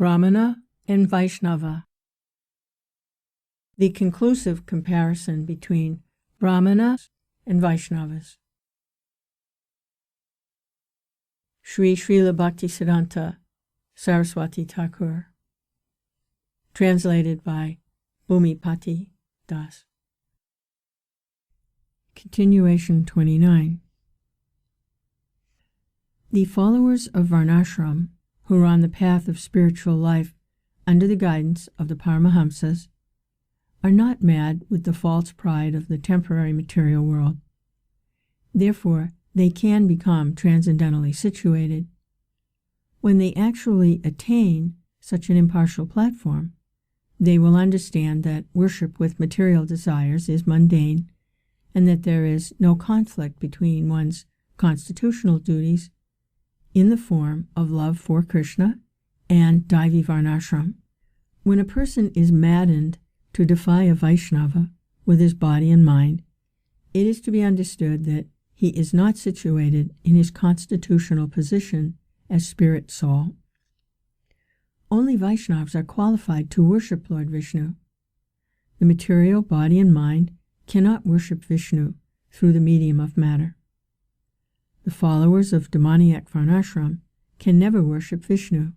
Brahmana and Vaishnava. The conclusive comparison between Brahmanas and Vaishnavas. Srila Bhaktisiddhanta Saraswati Thakur. Translated by Bhumipati Das. Continuation 29. The followers of Varnashram, who are on the path of spiritual life under the guidance of the Paramahamsas, are not mad with the false pride of the temporary material world. Therefore, they can become transcendentally situated. When they actually attain such an impartial platform, they will understand that worship with material desires is mundane, and that there is no conflict between one's constitutional duties in the form of love for Krishna and Daivi Varnashram. When a person is maddened to defy a Vaishnava with his body and mind, it is to be understood that he is not situated in his constitutional position as spirit soul. Only Vaishnavas are qualified to worship Lord Vishnu. The material body and mind cannot worship Vishnu through the medium of matter. The followers of demoniac Varnashram can never worship Vishnu.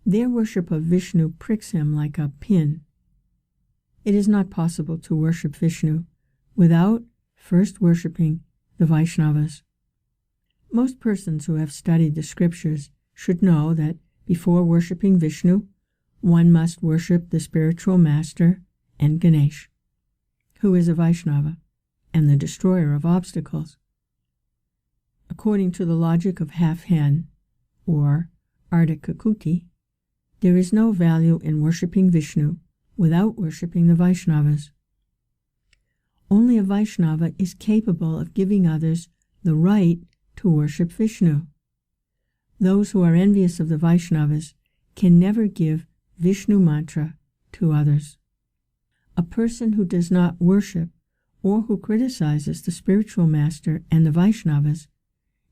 Their worship of Vishnu pricks him like a pin. It is not possible to worship Vishnu without first worshipping the Vaishnavas. Most persons who have studied the scriptures should know that before worshipping Vishnu, one must worship the spiritual master and Ganesh, who is a Vaishnava and the destroyer of obstacles. According to the logic of half-hen, or Ardhakakuti, there is no value in worshipping Vishnu without worshipping the Vaishnavas. Only a Vaishnava is capable of giving others the right to worship Vishnu. Those who are envious of the Vaishnavas can never give Vishnu mantra to others. A person who does not worship or who criticizes the spiritual master and the Vaishnavas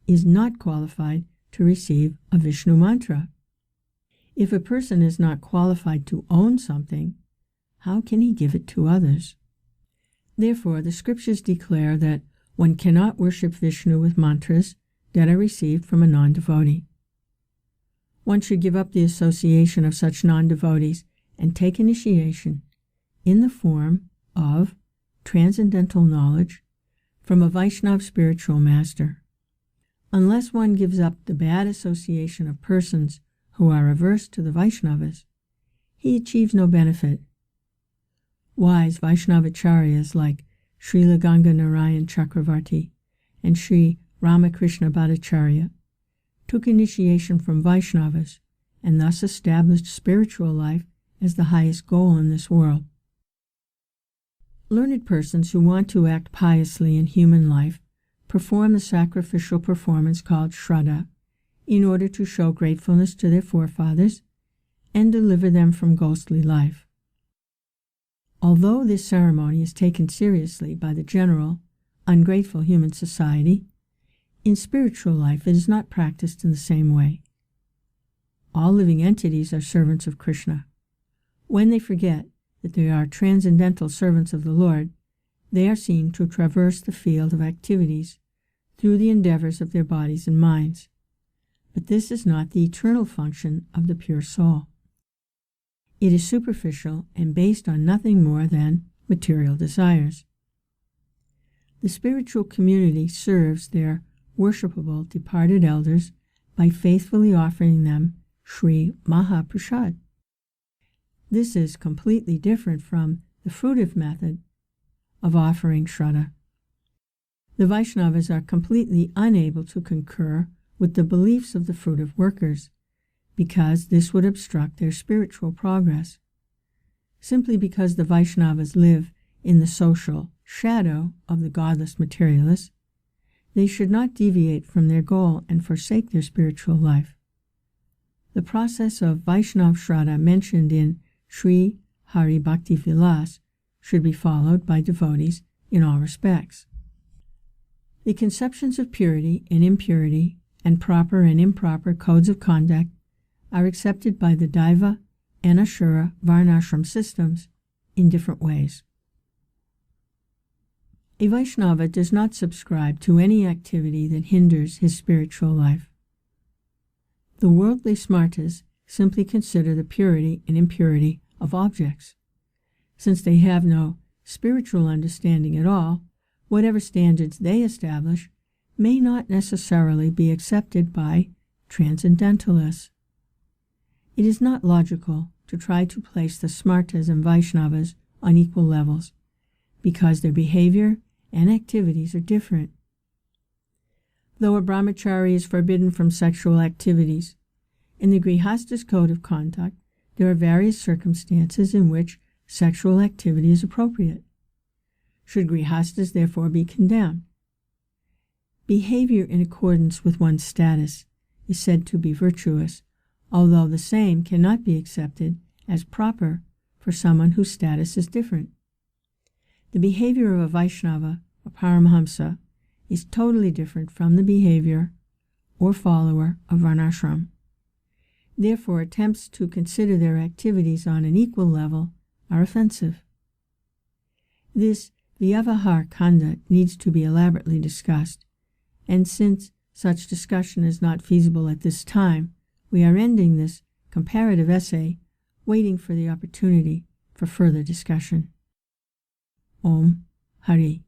is not qualified to receive a Vishnu mantra. If a person is not qualified to own something, how can he give it to others? Therefore, the scriptures declare that one cannot worship Vishnu with mantras that are received from a non-devotee. One should give up the association of such non-devotees and take initiation in the form of transcendental knowledge from a Vaishnava spiritual master. Unless one gives up the bad association of persons who are averse to the Vaishnavas, he achieves no benefit. Wise Vaishnavacharyas like Srila Ganga Narayan Chakravarti and Sri Ramakrishna Bhattacharya took initiation from Vaishnavas and thus established spiritual life as the highest goal in this world. Learned persons who want to act piously in human life perform the sacrificial performance called Shraddha in order to show gratefulness to their forefathers and deliver them from ghostly life. Although this ceremony is taken seriously by the general, ungrateful human society, in spiritual life it is not practiced in the same way. All living entities are servants of Krishna. When they forget that they are transcendental servants of the Lord, they are seen to traverse the field of activities through the endeavors of their bodies and minds. But this is not the eternal function of the pure soul. It is superficial and based on nothing more than material desires. The spiritual community serves their worshipable departed elders by faithfully offering them Sri Mahaprasad. This is completely different from the fruitive method of offering Shraddha. The Vaishnavas are completely unable to concur with the beliefs of the fruitive workers, because this would obstruct their spiritual progress. Simply because the Vaishnavas live in the social shadow of the godless materialists, they should not deviate from their goal and forsake their spiritual life. The process of Vaishnava Shraddha mentioned in Sri Hari Bhakti Vilas should be followed by devotees in all respects. The conceptions of purity and impurity and proper and improper codes of conduct are accepted by the Daiva and Ashura Varnashram systems in different ways. A Vaishnava does not subscribe to any activity that hinders his spiritual life. The worldly smartas simply consider the purity and impurity of objects. Since they have no spiritual understanding at all, whatever standards they establish may not necessarily be accepted by transcendentalists. It is not logical to try to place the smartas and Vaishnavas on equal levels, because their behavior and activities are different. Though a brahmachari is forbidden from sexual activities, in the Grihasta's code of conduct there are various circumstances in which sexual activity is appropriate. Should Grihastas therefore be condemned? Behavior in accordance with one's status is said to be virtuous, although the same cannot be accepted as proper for someone whose status is different. The behavior of a Vaishnava, a Paramahamsa, is totally different from the behavior or follower of Varnashram. Therefore, attempts to consider their activities on an equal level are offensive. This Vyavahar Kanda needs to be elaborately discussed, and since such discussion is not feasible at this time, we are ending this comparative essay, waiting for the opportunity for further discussion. Om Hari.